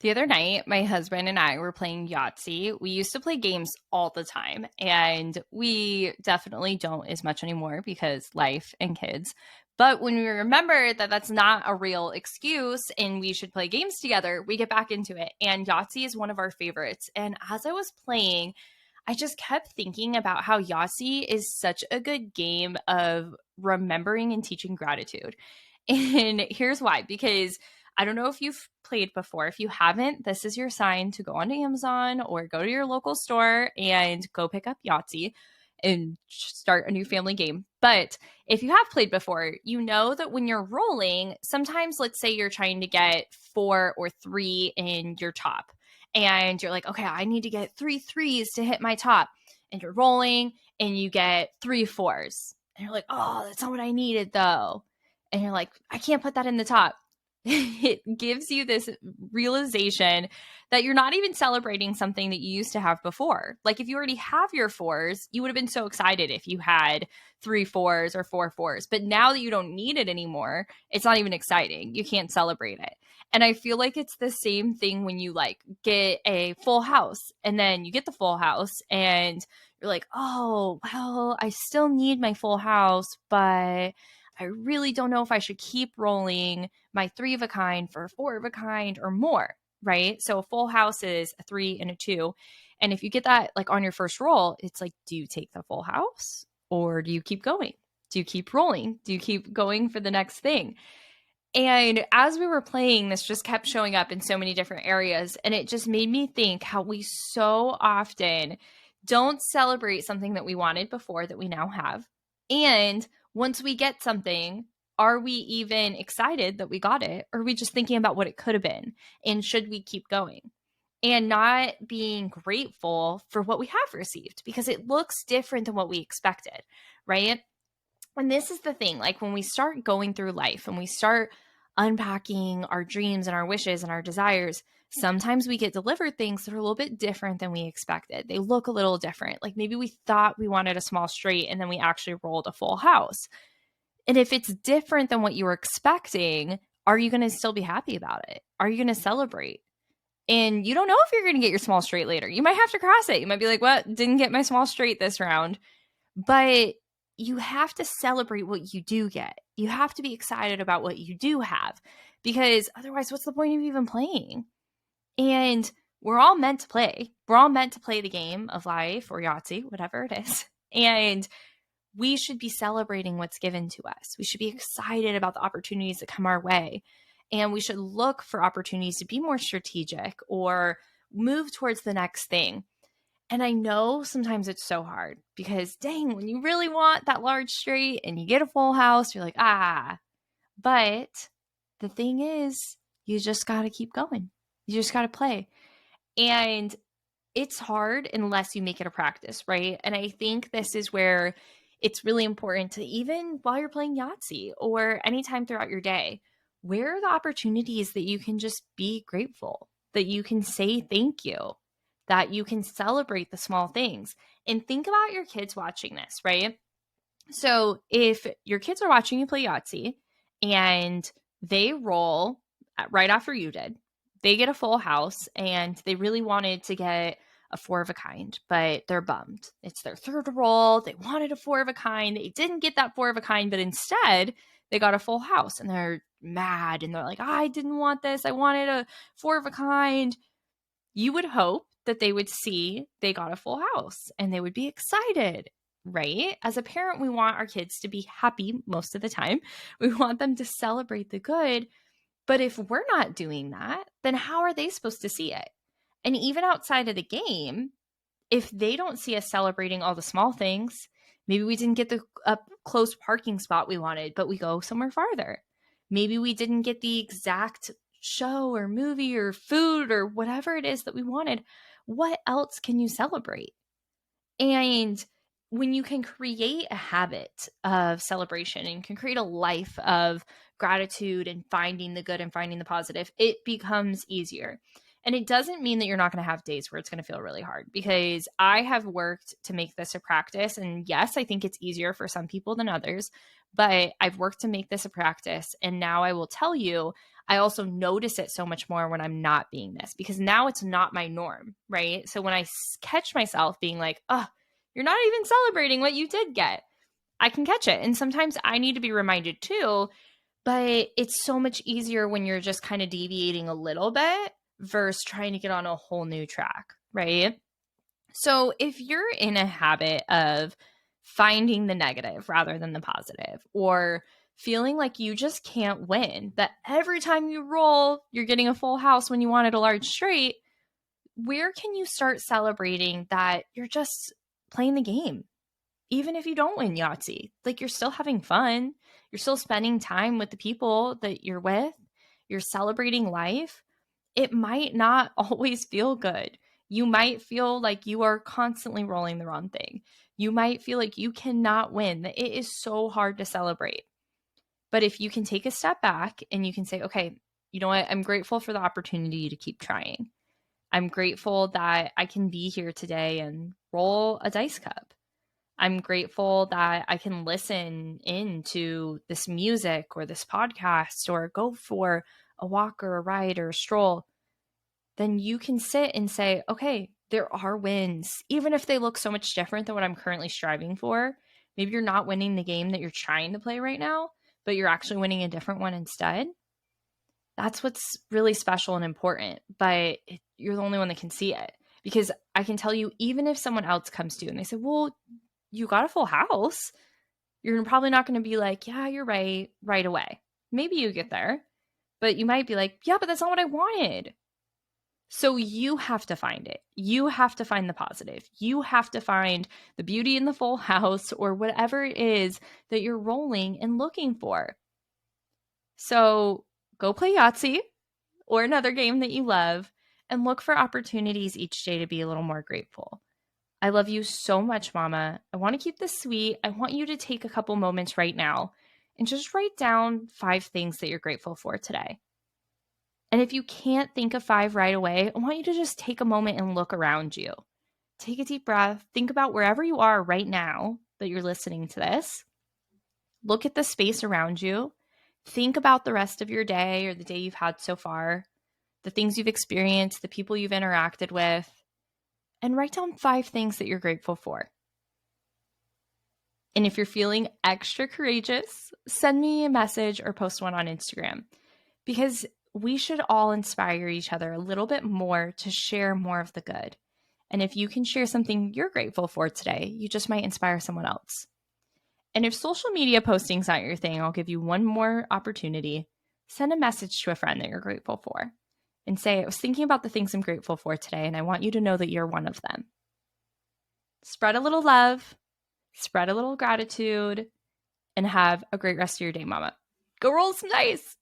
The other night, my husband and I were playing Yahtzee. We used to play games all the time, and we definitely don't as much anymore because life and kids. But when we remember that that's not a real excuse and we should play games together, we get back into it. And Yahtzee is one of our favorites. And as I was playing, I just kept thinking about how Yahtzee is such a good game of remembering and teaching gratitude. And here's why, because I don't know if you've played before. If you haven't, this is your sign to go onto Amazon or go to your local store and go pick up Yahtzee and start a new family game. But if you have played before, you know that when you're rolling, sometimes let's say you're trying to get 4 or 3 in your top. And you're like, okay, I need to get 3 3s to hit my top. And you're rolling and you get 3 4s. And you're like, oh, that's not what I needed though. And you're like, I can't put that in the top. It gives you this realization that you're not even celebrating something that you used to have before. Like if you already have your 4s, you would have been so excited if you had 3 4s or 4 4s. But now that you don't need it anymore, it's not even exciting. You can't celebrate it. And I feel like it's the same thing when you like get a full house and then you get the full house and you're like, oh, well, I still need my full house, but I really don't know if I should keep rolling my 3 of a kind for a 4 of a kind or more, right? So a full house is a 3 and a 2. And if you get that like on your first roll, it's like, do you take the full house or do you keep going? Do you keep rolling? Do you keep going for the next thing? And as we were playing, this just kept showing up in so many different areas. And it just made me think how we so often don't celebrate something that we wanted before that we now have. And once we get something, are we even excited that we got it? Or are we just thinking about what it could have been? And should we keep going? And not being grateful for what we have received because it looks different than what we expected, right? And this is the thing, like when we start going through life and we start unpacking our dreams and our wishes and our desires, sometimes we get delivered things that are a little bit different than we expected. They look a little different. Like maybe we thought we wanted a small straight and then we actually rolled a full house. And if it's different than what you were expecting, are you going to still be happy about it? Are you going to celebrate? And you don't know if you're going to get your small straight later. You might have to cross it. You might be like, well, didn't get my small straight this round. But you have to celebrate what you do get. You have to be excited about what you do have because otherwise, what's the point of even playing? And we're all meant to play. We're all meant to play the game of life or Yahtzee, whatever it is. And we should be celebrating what's given to us. We should be excited about the opportunities that come our way. And we should look for opportunities to be more strategic or move towards the next thing. And I know sometimes it's so hard because dang, when you really want that large straight and you get a full house, you're like, but the thing is, you just got to keep going. You just got to play. And it's hard unless you make it a practice, right? And I think this is where it's really important to, even while you're playing Yahtzee or anytime throughout your day, where are the opportunities that you can just be grateful, that you can say thank you, that you can celebrate the small things. And think about your kids watching this, right? So if your kids are watching you play Yahtzee and they roll right after you did, they get a full house and they really wanted to get a 4 of a kind, but they're bummed. It's their third roll. They wanted a 4 of a kind. They didn't get that 4 of a kind, but instead they got a full house and they're mad and they're like, I didn't want this. I wanted a 4 of a kind. You would hope that they would see they got a full house and they would be excited, right? As a parent, we want our kids to be happy most of the time. We want them to celebrate the good. But if we're not doing that, then how are they supposed to see it? And even outside of the game, if they don't see us celebrating all the small things, maybe we didn't get the up close parking spot we wanted, but we go somewhere farther. Maybe we didn't get the exact show or movie or food or whatever it is that we wanted. What else can you celebrate? And when you can create a habit of celebration and can create a life of gratitude and finding the good and finding the positive, it becomes easier. And it doesn't mean that you're not going to have days where it's going to feel really hard, because I have worked to make this a practice. And yes, I think it's easier for some people than others, but I've worked to make this a practice. And now I will tell you, I also notice it so much more when I'm not being this, because now it's not my norm, right? So when I catch myself being like, oh, you're not even celebrating what you did get, I can catch it. And sometimes I need to be reminded too, but it's so much easier when you're just kind of deviating a little bit versus trying to get on a whole new track, right? So if you're in a habit of finding the negative rather than the positive, or feeling like you just can't win, that every time you roll, you're getting a full house when you wanted a large straight, where can you start celebrating that you're just playing the game? Even if you don't win Yahtzee, like you're still having fun, you're still spending time with the people that you're with, you're celebrating life. It might not always feel good. You might feel like you are constantly rolling the wrong thing. You might feel like you cannot win, that it is so hard to celebrate. But if you can take a step back and you can say, okay, you know what? I'm grateful for the opportunity to keep trying. I'm grateful that I can be here today and roll a dice cup. I'm grateful that I can listen into this music or this podcast or go for a walk or a ride or a stroll. Then you can sit and say, okay, there are wins, even if they look so much different than what I'm currently striving for. Maybe you're not winning the game that you're trying to play right now, but you're actually winning a different one instead. That's what's really special and important, but you're the only one that can see it. Because I can tell you, even if someone else comes to you and they say, well, you got a full house, you're probably not going to be like, yeah, you're right away. Maybe you get there, but you might be like, yeah, but that's not what I wanted. So you have to find it. You have to find the positive. You have to find the beauty in the full house or whatever it is that you're rolling and looking for. So go play Yahtzee or another game that you love and look for opportunities each day to be a little more grateful. I love you so much, Mama. I want to keep this sweet. I want you to take a couple moments right now and just write down 5 things that you're grateful for today. And if you can't think of 5 right away, I want you to just take a moment and look around you. Take a deep breath. Think about wherever you are right now that you're listening to this. Look at the space around you. Think about the rest of your day or the day you've had so far, the things you've experienced, the people you've interacted with, and write down 5 things that you're grateful for. And if you're feeling extra courageous, send me a message or post one on Instagram, because we should all inspire each other a little bit more to share more of the good. And if you can share something you're grateful for today, you just might inspire someone else. And if social media posting's not your thing, I'll give you one more opportunity. Send a message to a friend that you're grateful for and say, I was thinking about the things I'm grateful for today, and I want you to know that you're one of them. Spread a little love, spread a little gratitude, and have a great rest of your day, Mama. Go roll some dice.